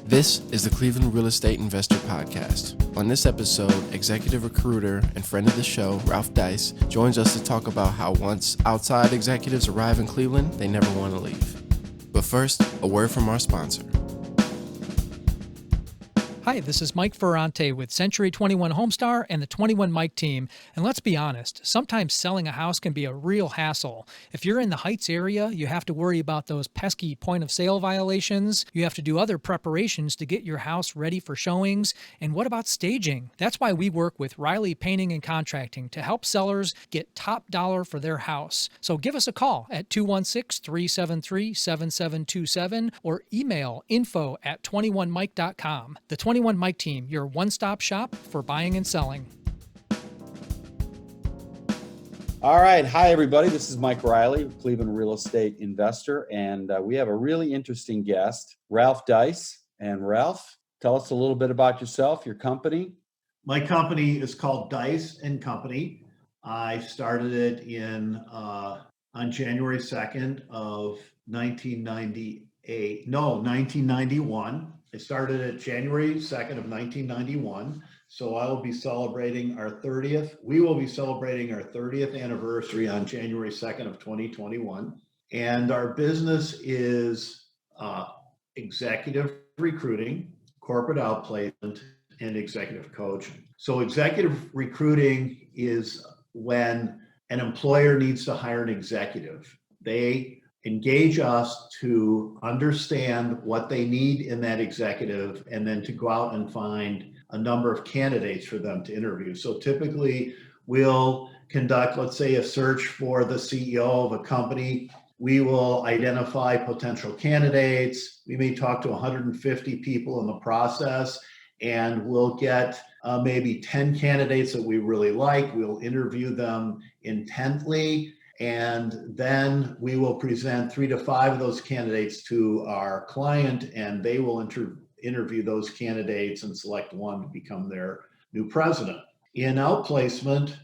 This is the Cleveland Real Estate Investor Podcast. On this episode, executive recruiter and friend of the show, Ralph Dise, joins us to talk about how once outside executives arrive in Cleveland, they never want to leave. But first, a word from our sponsor. Hi, this is Mike Ferrante with Century 21 Homestar and the 21 Mike team. And let's be honest, sometimes selling a house can be a real hassle. If you're in the Heights area, you have to worry about those pesky point of sale violations. You have to do other preparations to get your house ready for showings. And what about staging? That's why we work with Riley Painting and Contracting to help sellers get top dollar for their house. So give us a call at 216-373-7727 or email info@21mike.com. The 21 Mike team, your one-stop shop for buying and selling. All right. Hi, everybody. This is Mike Riley, Cleveland Real Estate Investor, and we have a really interesting guest, Ralph Dise. And Ralph, tell us a little bit about yourself, your company. My company is called Dise and Company. I started it on January 2nd of 1991. I started it January 2nd of 1991. So I will be celebrating our 30th. We will be celebrating our 30th anniversary on January 2nd of 2021. And our business is executive recruiting, corporate outplacement, and executive coaching. So executive recruiting is when an employer needs to hire an executive. They engage us to understand what they need in that executive and then to go out and find a number of candidates for them to interview. So typically we'll conduct, let's say, a search for the CEO of a company. We will identify potential candidates. We may talk to 150 people in the process, and we'll get maybe 10 candidates that we really like. We'll interview them intently, and then we will present 3 to 5 of those candidates to our client, and they will interview those candidates and select one to become their new president. In outplacement,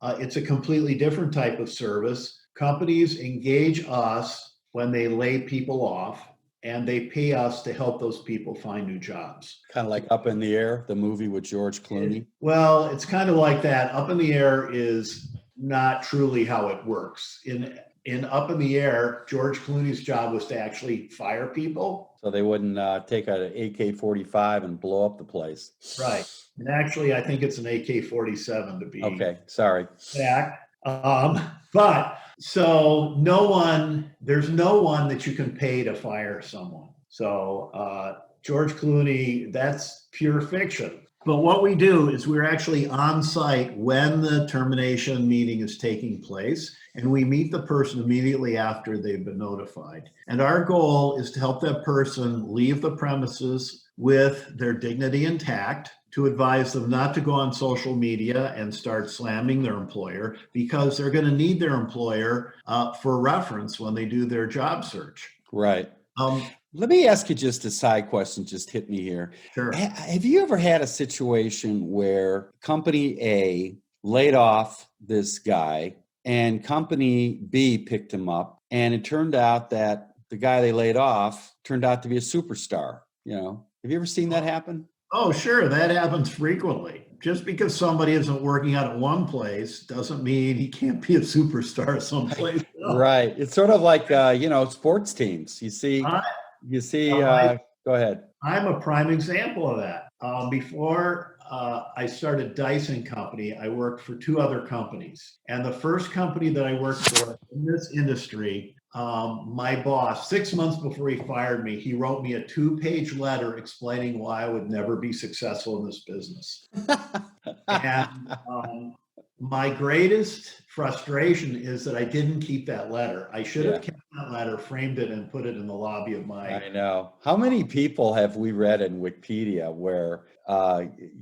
it's a completely different type of service. Companies engage us when they lay people off, and they pay us to help those people find new jobs. Kind of like Up in the Air, the movie with George Clooney. Well, it's kind of like that. Up in the Air is not truly how it works. In Up in the Air, George Clooney's job was to actually fire people. So they wouldn't take an AK-45 and blow up the place. Right. And actually, I think it's an AK-47 to be okay. Sorry. exact. But so there's no one that you can pay to fire someone. So George Clooney, that's pure fiction. But what we do is we're actually on site when the termination meeting is taking place, and we meet the person immediately after they've been notified. And our goal is to help that person leave the premises with their dignity intact, to advise them not to go on social media and start slamming their employer, because they're going to need their employer for reference when they do their job search. Right. Let me ask you just a side question, just hit me here. Sure. Have you ever had a situation where company A laid off this guy and company B picked him up, and it turned out that the guy they laid off turned out to be a superstar? You know, have you ever seen that happen? Oh, sure. That happens frequently. Just because somebody isn't working out at one place doesn't mean he can't be a superstar someplace else. Right. It's sort of like, sports teams. You see, go ahead. I'm a prime example of that. Before I started Dise and Company, I worked for 2 other companies. And the first company that I worked for in this industry, my boss, 6 months before he fired me, he wrote me a 2-page letter explaining why I would never be successful in this business. And my greatest frustration is that I didn't keep that letter. I should have kept that letter, framed it, and put it in the lobby of my... I know. How many people have we read in Wikipedia where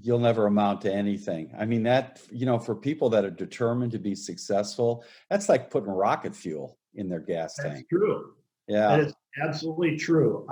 you'll never amount to anything? I mean, that, for people that are determined to be successful, that's like putting rocket fuel in their gas tank. That's true. Yeah. That is absolutely true.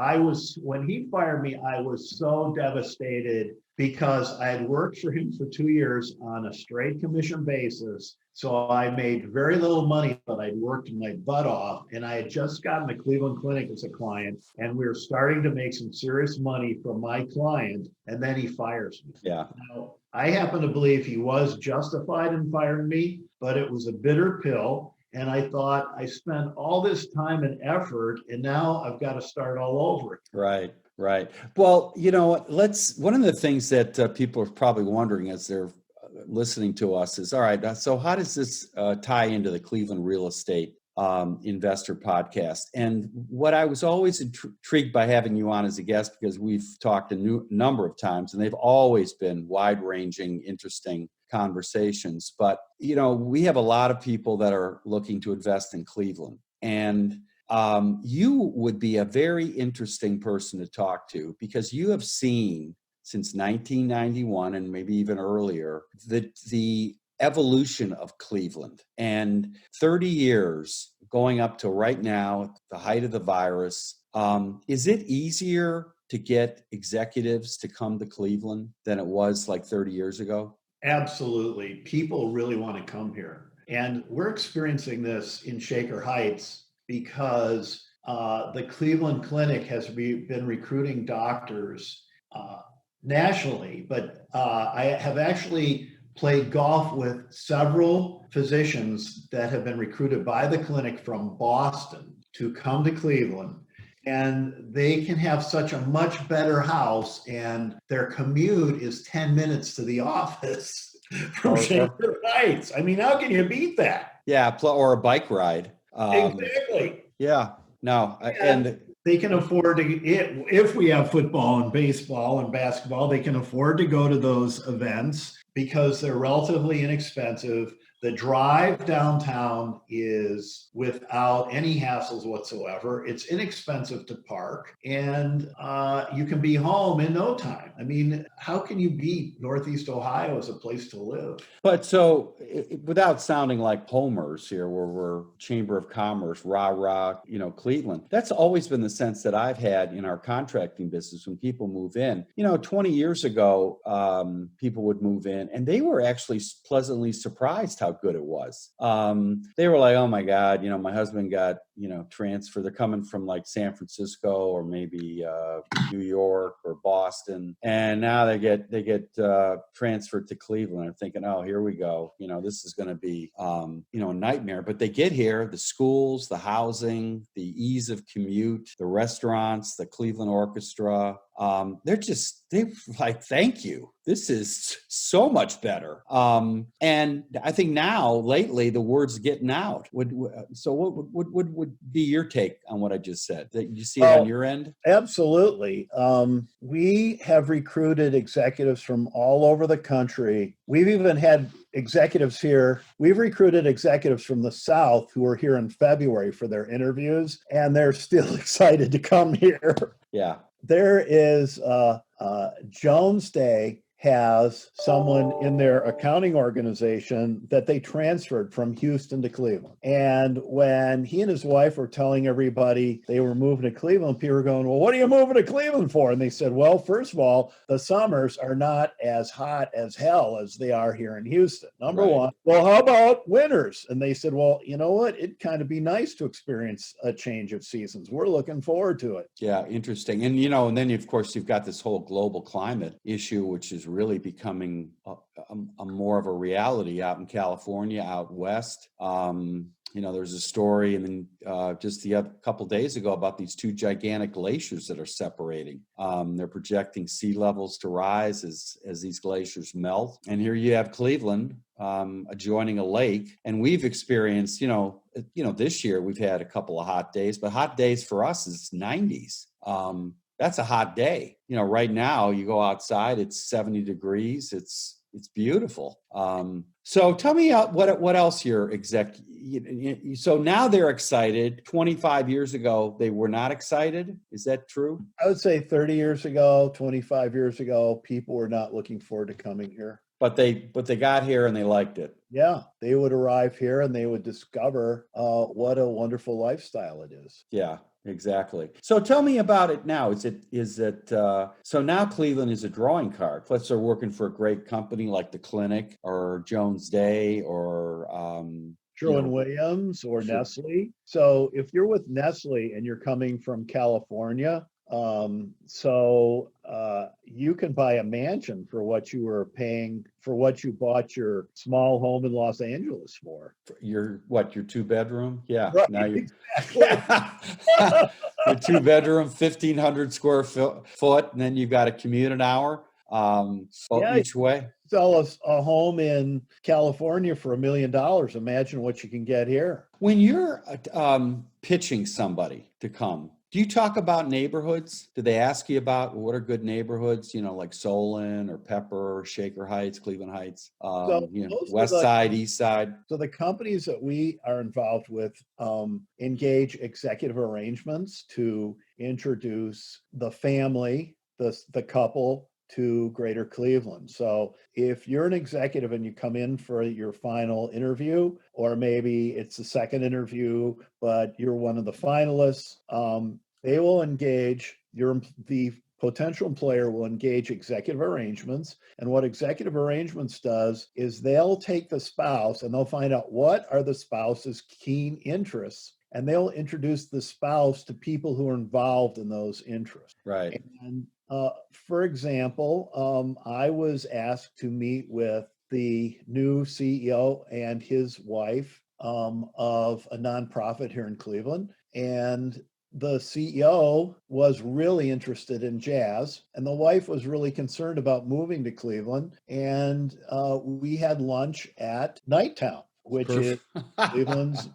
When he fired me, I was so devastated because I had worked for him for 2 years on a straight commission basis. So I made very little money, but I'd worked my butt off. And I had just gotten the Cleveland Clinic as a client, and we were starting to make some serious money from my client. And then he fires me. Yeah. Now, I happen to believe he was justified in firing me, but it was a bitter pill. And I thought, I spent all this time and effort, and now I've got to start all over again. Right. Right. Well, one of the things that people are probably wondering as they're listening to us is, all right, so how does this tie into the Cleveland real estate investor podcast? And what I was always intrigued by having you on as a guest, because we've talked a number of times and they've always been wide ranging, interesting conversations. But, we have a lot of people that are looking to invest in Cleveland, and you would be a very interesting person to talk to, because you have seen since 1991 and maybe even earlier the evolution of Cleveland, and 30 years going up to right now, the height of the virus. Is it easier to get executives to come to Cleveland than it was like 30 years ago? Absolutely. People really want to come here. And we're experiencing this in Shaker Heights because the Cleveland Clinic has been recruiting doctors nationally. But I have actually played golf with several physicians that have been recruited by the clinic from Boston to come to Cleveland. And they can have such a much better house, and their commute is 10 minutes to the office from Shaker Heights. I mean, how can you beat that? Yeah, or a bike ride. Exactly. Yeah, no. And they can afford to, if we have football and baseball and basketball, they can afford to go to those events because they're relatively inexpensive. The drive downtown is without any hassles whatsoever. It's inexpensive to park, and you can be home in no time. I mean, how can you beat Northeast Ohio as a place to live? But so, without sounding like homers here, where we're Chamber of Commerce, rah, Cleveland, that's always been the sense that I've had in our contracting business when people move in. 20 years ago, people would move in and they were actually pleasantly surprised how good it was. They were like, oh my God, my husband got, transferred. They're coming from like San Francisco or maybe New York or Boston. And now they get transferred to Cleveland. I'm thinking, oh, here we go. This is going to be, a nightmare. But they get here, the schools, the housing, the ease of commute, the restaurants, the Cleveland Orchestra. They're like, thank you. This is so much better. And I think now, lately, the word's getting out. So what would be your take on what I just said? That you see it on your end? Absolutely. We have recruited executives from all over the country. We've even had executives here. We've recruited executives from the South who were here in February for their interviews, and they're still excited to come here. Yeah. There is Jones Day has someone in their accounting organization that they transferred from Houston to Cleveland. And when he and his wife were telling everybody they were moving to Cleveland, people were going, well, what are you moving to Cleveland for? And they said, well, first of all, the summers are not as hot as hell as they are here in Houston. Number one. Well, how about winters? And they said, well, you know what? It'd kind of be nice to experience a change of seasons. We're looking forward to it. Yeah, interesting. And, and then, of course, you've got this whole global climate issue, which is really becoming a more of a reality out in California, out west. There's a story, and then just a couple days ago about these two gigantic glaciers that are separating. They're projecting sea levels to rise as these glaciers melt. And here you have Cleveland adjoining a lake, and we've experienced, this year we've had a couple of hot days, but hot days for us is 90s. That's a hot day. Right now you go outside, it's 70 degrees. It's beautiful. So tell me what else your so now they're excited. 25 years ago, they were not excited. Is that true? I would say 30 years ago, 25 years ago, people were not looking forward to coming here. But they got here and they liked it. Yeah, they would arrive here and they would discover what a wonderful lifestyle it is. Yeah. Exactly. So tell me about it now. So now Cleveland is a drawing card. Let's say working for a great company like the Clinic or Jones Day or, Sherwin-Williams or sure. Nestle. So if you're with Nestle and you're coming from California, you can buy a mansion for what you were paying for what you bought your small home in Los Angeles for. Your 2-bedroom? Yeah. Right, Now you exactly. your 2-bedroom, 1,500 square foot, and then you've got a commute an hour Yeah, each way. sell a home in California for $1 million. Imagine what you can get here. When you're pitching somebody to come, do you talk about neighborhoods? Do they ask you about what are good neighborhoods? Like Solon or Pepper, or Shaker Heights, Cleveland Heights, So most of West Side, East Side. So the companies that we are involved with engage executive arrangements to introduce the family, the couple to Greater Cleveland. So if you're an executive and you come in for your final interview, or maybe it's the second interview, but you're one of the finalists, they will engage the potential employer will engage executive arrangements. And what executive arrangements does is they'll take the spouse and they'll find out what are the spouse's keen interests. And they'll introduce the spouse to people who are involved in those interests. Right. And for example, I was asked to meet with the new CEO and his wife of a nonprofit here in Cleveland. And the CEO was really interested in jazz, and the wife was really concerned about moving to Cleveland. And we had lunch at Nighttown, which is Cleveland's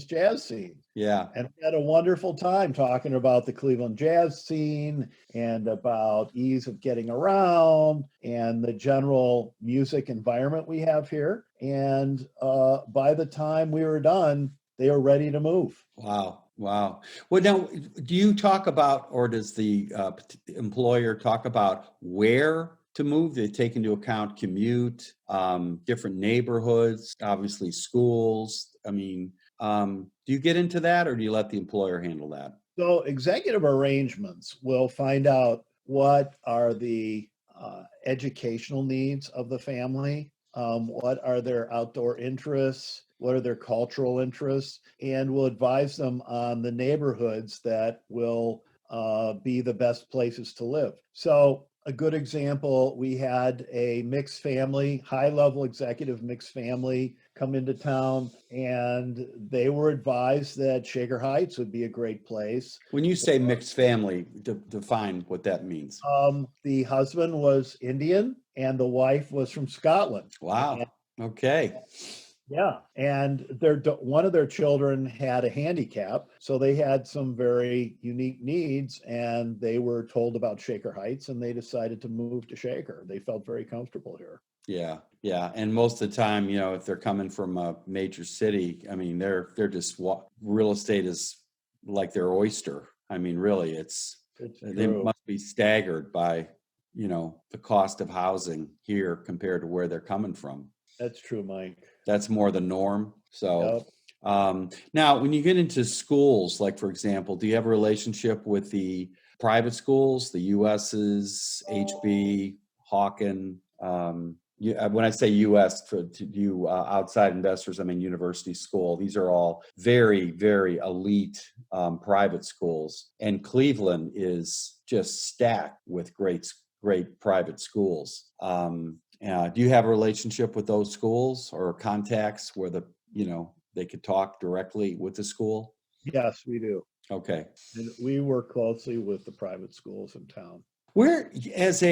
jazz scene. Yeah. And we had a wonderful time talking about the Cleveland jazz scene and about ease of getting around and the general music environment we have here. And by the time we were done, they were ready to move. Wow. Well, now, do you talk about, or does the employer talk about where to move? They take into account commute, different neighborhoods, obviously schools. I mean, do you get into that, or do you let the employer handle that? So executive arrangements will find out what are the educational needs of the family, what are their outdoor interests, what are their cultural interests, and will advise them on the neighborhoods that will be the best places to live. So a good example, we had a mixed family, high-level executive mixed family come into town, and they were advised that Shaker Heights would be a great place. When you say mixed family, define what that means. The husband was Indian, and the wife was from Scotland. Wow. Okay. Yeah, and one of their children had a handicap, so they had some very unique needs, and they were told about Shaker Heights, and they decided to move to Shaker. They felt very comfortable here. Yeah, yeah, and most of the time, if they're coming from a major city, I mean, they're just real estate is like their oyster. I mean, really, they must be staggered by the cost of housing here compared to where they're coming from. That's true, Mike. That's more the norm. So Yep. now when you get into schools, like for example, do you have a relationship with the private schools, the US's, HB, Hawken? When I say US to you outside investors, I mean university school. These are all very, very elite private schools. And Cleveland is just stacked with great private schools. Do you have a relationship with those schools or contacts where they could talk directly with the school? Yes, we do. Okay. And we work closely with the private schools in town. Where, as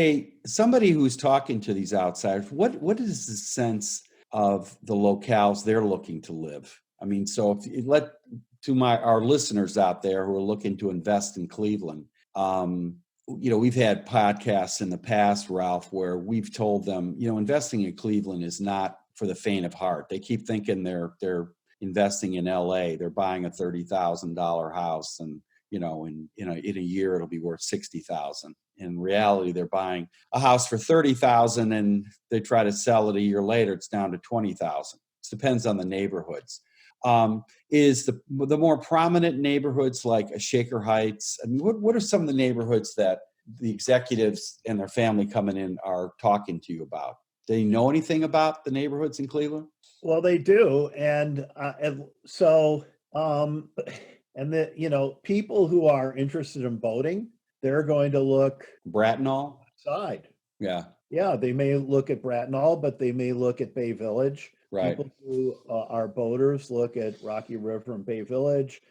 somebody who's talking to these outsiders, what is the sense of the locales they're looking to live? I mean, so if you our listeners out there who are looking to invest in Cleveland, we've had podcasts in the past, Ralph, where we've told them, investing in Cleveland is not for the faint of heart. They keep thinking they're investing in LA. They're buying a $30,000 house, and in a year it'll be worth $60,000. In reality, they're buying a house for $30,000, and they try to sell it a year later. It's down to $20,000. It depends on the neighborhoods. is the more prominent neighborhoods like Shaker Heights. I mean, what are some of the neighborhoods that the executives and their family coming in are talking to you about? Do you know anything about the neighborhoods in Cleveland? Well, they do, and so and people who are interested in boating, they're going to look Brattonall? outside. Yeah, Yeah, they may look at Brattonall, but they may look at Bay Village. right. People who are boaters look at Rocky River and Bay Village.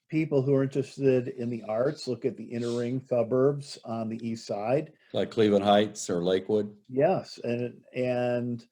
People who are interested in the arts look at the inner ring suburbs on the east side. Like Cleveland Heights or Lakewood? Yes, and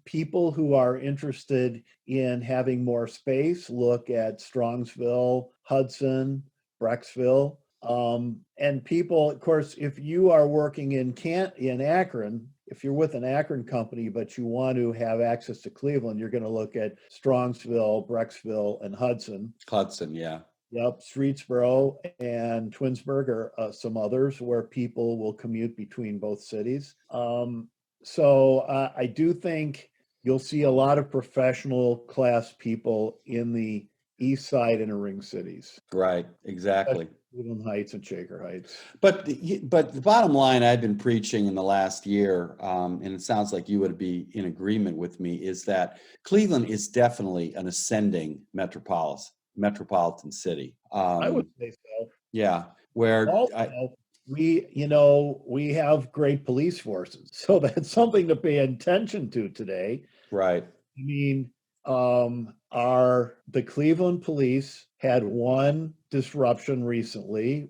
people who are interested in having more space look at Strongsville, Hudson, Brecksville. And people, of course, if you are working in Akron, if you're with an Akron company, but you want to have access to Cleveland, you're going to look at Strongsville, Brecksville, and Hudson. Hudson, yeah. Yep, Streetsboro and Twinsburg are some others where people will commute between both cities. So I do think you'll see a lot of professional class people in the east side inner ring cities, Right, exactly. Cleveland Heights and Shaker Heights. But the bottom line I've been preaching in the last year, and it sounds like you would be in agreement with me, is that Cleveland is definitely an ascending metropolitan city. I would say so. Yeah, where Also, we have great police forces, so that's something to pay attention to today. right, I mean, the Cleveland police had one disruption recently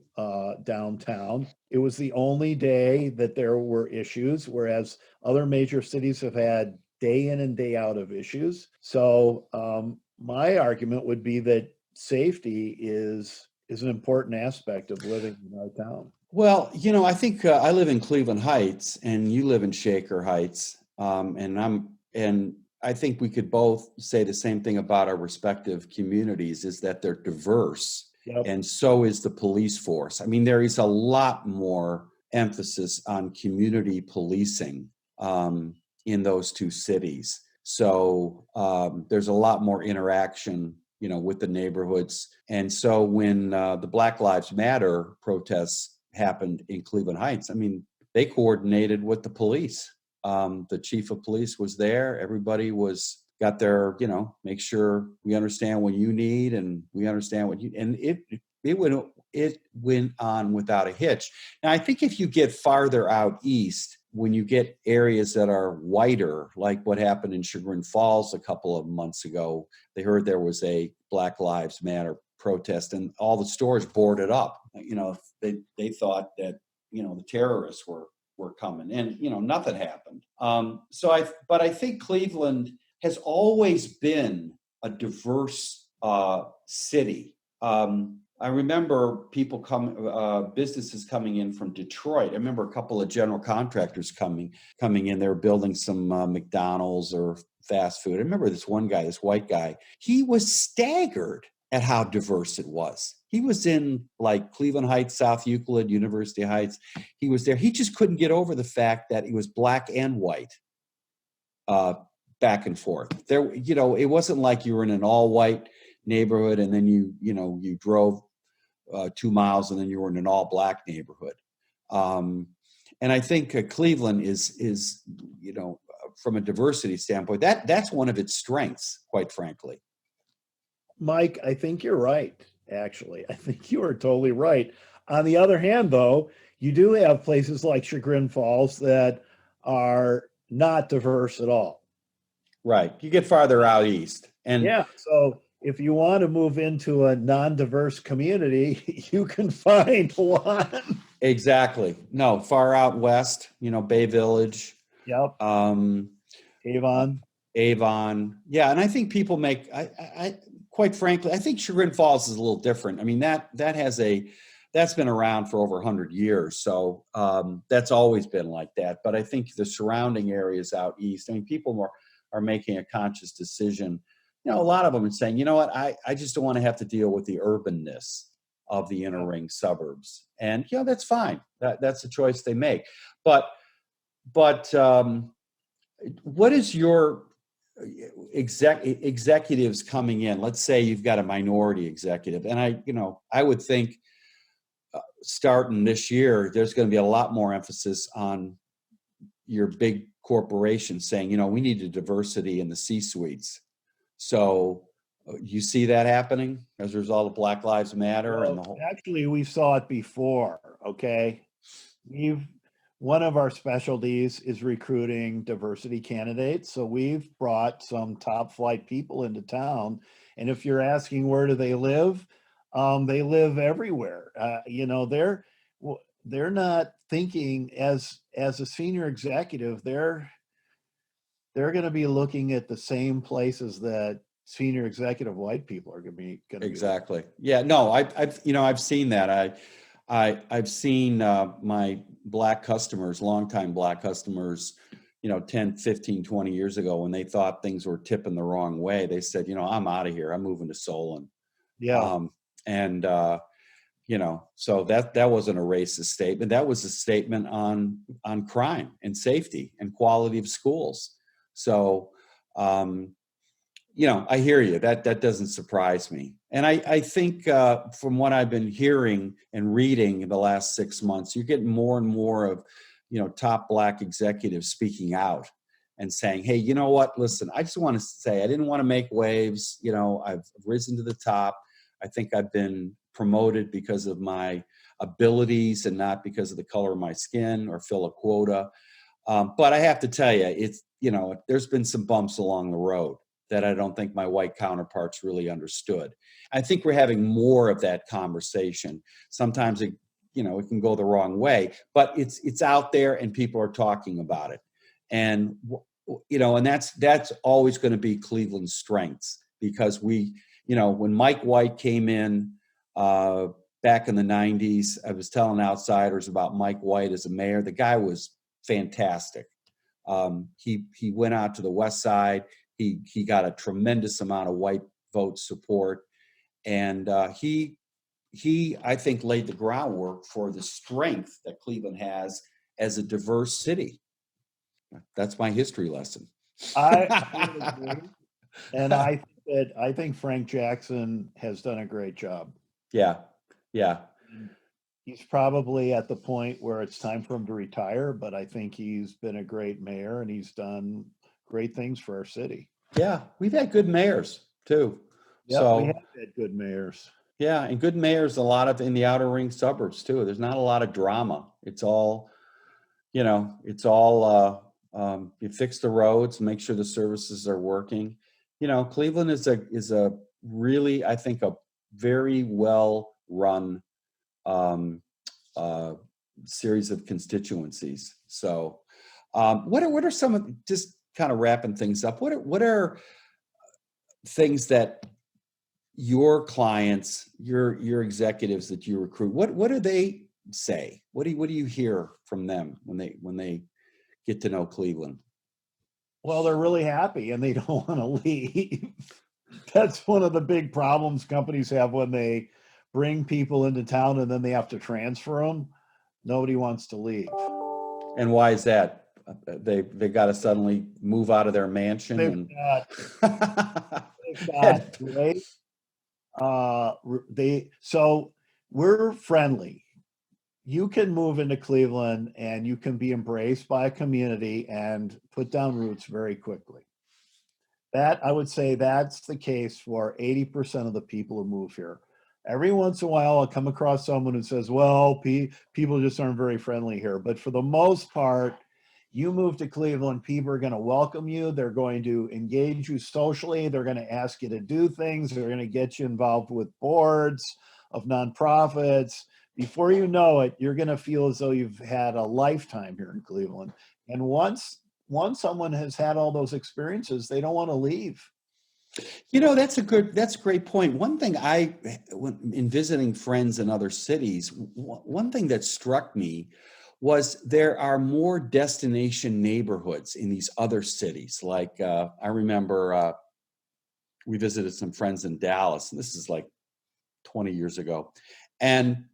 downtown. It was the only day that there were issues, whereas other major cities have had day in and day out of issues. So my argument would be that safety is an important aspect of living in our town. well, I think I live in Cleveland Heights, and you live in Shaker Heights, and I think we could both say the same thing about our respective communities, is that they're diverse. Yep. And so is the police force. I mean, there is a lot more emphasis on community policing in those two cities. So there's a lot more interaction, with the neighborhoods. And so when the Black Lives Matter protests happened in Cleveland Heights, I mean, they coordinated with the police. The chief of police was there. Everybody got their, make sure we understand what you need and we understand what you, and it went on without a hitch. Now, I think if you get farther out east, when you get areas that are whiter, like what happened in Chagrin Falls a couple of months ago, they heard there was a Black Lives Matter protest and all the stores boarded up. They thought that, the terrorists were coming, and nothing happened. But I think Cleveland has always been a diverse city. I remember businesses coming in from Detroit. I remember a couple of general contractors coming in. They were building some McDonald's or fast food. I remember this one guy, this white guy. He was staggered at how diverse it was. He was in like Cleveland Heights, South Euclid, University Heights. He was there. He just couldn't get over the fact that it was black and white, back and forth. There, it wasn't like you were in an all-white neighborhood and then you drove 2 miles and then you were in an all-black neighborhood. And I think Cleveland is from a diversity standpoint, that's one of its strengths, quite frankly. Mike, I think you're right, actually. I think you are totally right. On the other hand, though, you do have places like Chagrin Falls that are not diverse at all. Right. You get farther out east. And yeah, so if you want to move into a non-diverse community, you can find one. Exactly. No, far out west, Bay Village. Yep. Avon. Yeah, and I think people make I quite frankly, I think Chagrin Falls is a little different. I mean, that's been around for over 100 years. So that's always been like that. But I think the surrounding areas out east, I mean, people are making a conscious decision. A lot of them are saying, you know what, I just don't want to have to deal with the urbanness of the inner ring suburbs. And, that's fine. That's a choice they make. But what is your executives coming in, let's say you've got a minority executive, and I would think starting this year, there's going to be a lot more emphasis on your big corporations saying, we need a diversity in the C-suites. So you see that happening as a result of Black Lives Matter and the whole. Actually, we saw it before. Okay, one of our specialties is recruiting diversity candidates. So we've brought some top flight people into town. And if you're asking where do they live everywhere. They're not thinking as a senior executive. They're going to be looking at the same places that senior executive white people are going to be. Exactly. Yeah. No, I've seen that. I've seen my Black customers, longtime Black customers, 10, 15, 20 years ago, when they thought things were tipping the wrong way, they said, I'm out of here. I'm moving to Solon. Yeah. So that wasn't a racist statement. That was a statement on crime and safety and quality of schools. So, I hear you. That doesn't surprise me. And I think from what I've been hearing and reading in the last 6 months, you're getting more and more of, top Black executives speaking out and saying, hey, you know what? Listen, I just want to say I didn't want to make waves. I've risen to the top. I think I've been promoted because of my abilities and not because of the color of my skin or fill a quota. But I have to tell you, there's been some bumps along the road that I don't think my white counterparts really understood. I think we're having more of that conversation. Sometimes it can go the wrong way, but it's out there and people are talking about it. And, and that's always going to be Cleveland's strengths, because when Mike White came in back in the 90s, I was telling outsiders about Mike White as a mayor. The guy was fantastic. He went out to the West Side. He got a tremendous amount of white vote support, and he I think laid the groundwork for the strength that Cleveland has as a diverse city. That's my history lesson. I would agree. And I think Frank Jackson has done a great job. Yeah. He's probably at the point where it's time for him to retire, but I think he's been a great mayor and he's done great things for our city. Yeah, we've had good mayors too. Yeah, we have had good mayors. Yeah, and good mayors a lot of in the outer ring suburbs too. There's not a lot of drama. It's all, you fix the roads, make sure the services are working. Cleveland is a really, I think, a very well run series of constituencies. So, what are some of, just kind of wrapping things up? What are things that your clients, your executives that you recruit, what do they say? What do you hear from them when they get to know Cleveland? Well, they're really happy and they don't want to leave. That's one of the big problems companies have when they bring people into town and then they have to transfer them. Nobody wants to leave. And why is that? They got to suddenly move out of their mansion. So we're friendly. You can move into Cleveland and you can be embraced by a community and put down roots very quickly. That, I would say, that's the case for 80% of the people who move here. Every once in a while, I'll come across someone who says, well, people just aren't very friendly here. But for the most part, you move to Cleveland, people are going to welcome you. They're going to engage you socially. They're going to ask you to do things. They're going to get you involved with boards of nonprofits. Before you know it, you're going to feel as though you've had a lifetime here in Cleveland. And once someone has had all those experiences, they don't want to leave. That's a great point. One thing in visiting friends in other cities, one thing that struck me was there are more destination neighborhoods in these other cities. Like I remember we visited some friends in Dallas, and this is like 20 years ago. And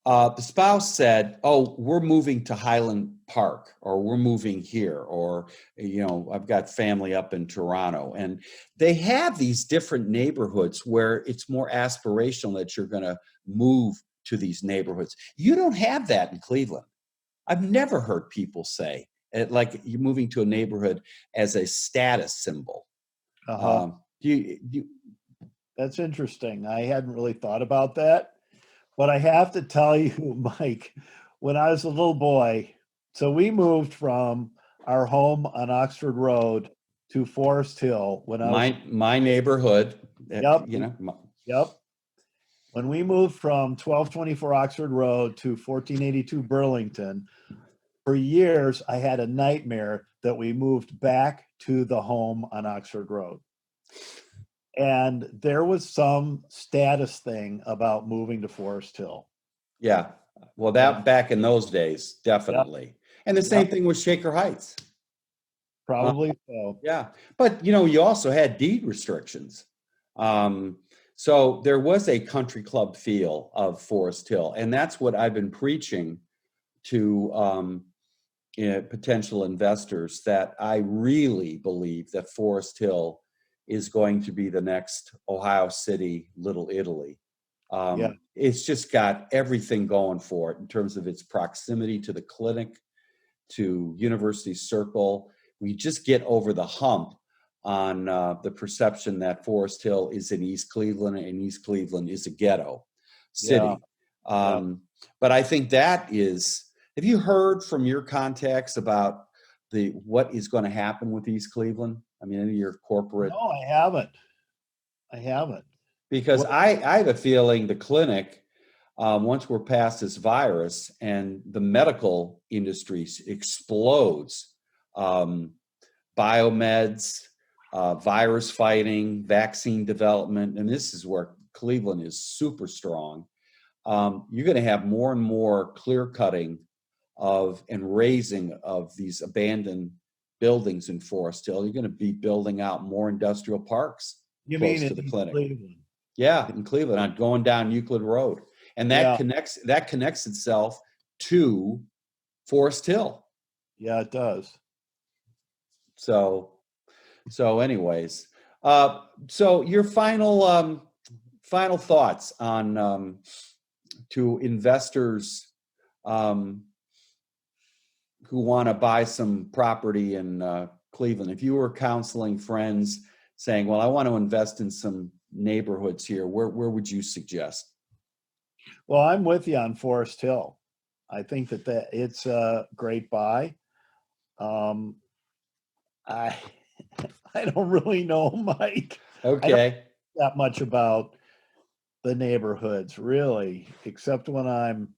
the spouse said, "Oh, we're moving to Highland Park, or we're moving here, or I've got family up in Toronto," and they have these different neighborhoods where it's more aspirational that you're going to move to these neighborhoods. You don't have that in Cleveland. I've never heard people say it, like you're moving to a neighborhood as a status symbol. Uh-huh. You That's interesting. I hadn't really thought about that. But I have to tell you, Mike, when I was a little boy, so we moved from our home on Oxford Road to Forest Hill when I was, my neighborhood, yep, you know, yep. When we moved from 1224 Oxford Road to 1482 Burlington, for years I had a nightmare that we moved back to the home on Oxford Road. And there was some status thing about moving to Forest Hill. yeah. Well, And that back in those days, yep, definitely. And the yep, same thing with Shaker Heights. Uh, probably so. yeah. But, you also had deed restrictions. Um, so there was a country club feel of Forest Hill. And that's what I've been preaching to potential investors, that I really believe that Forest Hill is going to be the next Ohio City, Little Italy. Yeah, It's just got everything going for it in terms of its proximity to the clinic, to University Circle. We just get over the hump on the perception that Forest Hill is in East Cleveland, and East Cleveland is a ghetto yeah, city. yeah. But I think that is, have you heard from your contacts about what is going to happen with East Cleveland? I mean, any of your corporate, No, I haven't. I haven't. because What? I have a feeling the clinic, once we're past this virus and the medical industry explodes, um, biomeds, virus fighting, vaccine development, and this is where Cleveland is super strong. You're going to have more and more clear cutting of and raising of these abandoned buildings in Forest Hill. You're going to be building out more industrial parks You mean close in to the East clinic. Cleveland? Yeah, in Cleveland, I'm going down Euclid Road, and Yeah, that connects itself to Forest Hill. yeah, it does. Anyways, so your final thoughts on to investors um, who want to buy some property in Cleveland. If you were counseling friends saying, "Well, I want to invest in some neighborhoods here," where would you suggest? Well, I'm with you on Forest Hill. I think that it's a great buy. Um, I I don't really know, Mike. I don't Okay. know that much about the neighborhoods, really, except when I'm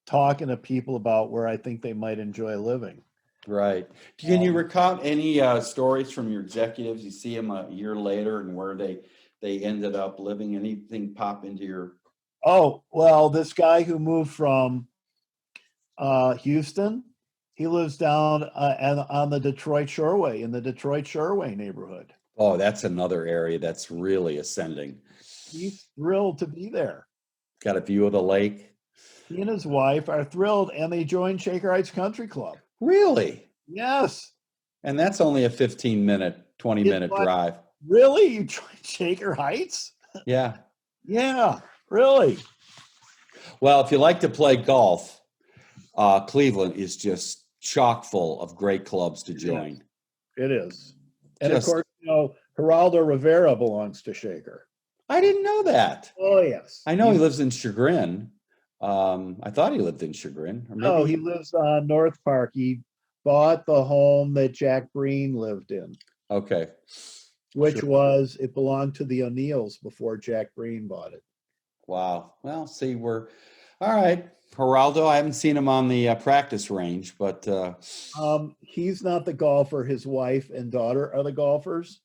talking to people about where I think they might enjoy living. Right. Can you Um, recount any stories from your executives? You see them a year later, and where they ended up living. Anything pop into your? oh, well, this guy who moved from Houston, he lives down on the Detroit Shoreway, in the Detroit Shoreway neighborhood. Oh, that's another area that's really ascending. He's thrilled to be there. Got a view of the lake. He and his wife are thrilled, and they joined Shaker Heights Country Club. Really? Yes. And that's only a 15-minute, 20 It's minute like, drive. really? You joined Shaker Heights? Yeah. Yeah, really. Well, if you like to play golf, Cleveland is just chock full of great clubs to It is. join. It is. And of Just, course, Geraldo Rivera belongs to Shaker. I didn't know that. Oh, yes. I know he lives in Chagrin. I thought he lived in Chagrin, or No, maybe he lives on North Park. He bought the home that Jack Breen lived in, okay. which Sure. it belonged to the O'Neills before Jack Breen bought it. Wow. Well, see, we're all right. Geraldo, I haven't seen him on the practice range, but He's not the golfer. His wife and daughter are the golfers.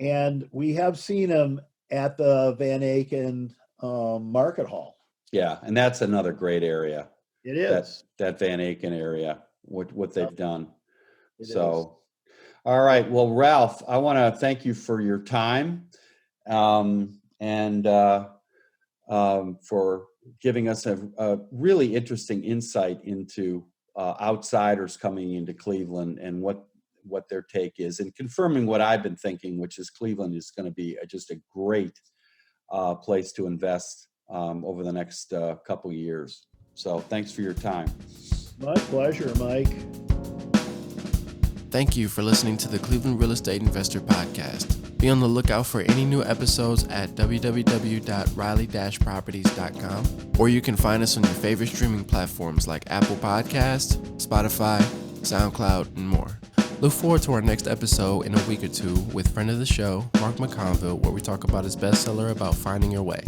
And we have seen him at the Van Aken Market Hall. yeah, and that's another great area. It That is. that Van Aken area, what they've done. It is. So, all right. Well, Ralph, I want to thank you for your time, and for giving us a really interesting insight into outsiders coming into Cleveland and what their take is, and confirming what I've been thinking, which is Cleveland is going to be just a great place to invest over the next couple of years. So thanks for your time. My pleasure, Mike. Thank you for listening to the Cleveland Real Estate Investor Podcast. Be on the lookout for any new episodes at www.riley-properties.com, or you can find us on your favorite streaming platforms like Apple Podcasts, Spotify, SoundCloud, and more. Look forward to our next episode in a week or two with friend of the show, Mark McConville, where we talk about his bestseller, About Finding Your Way.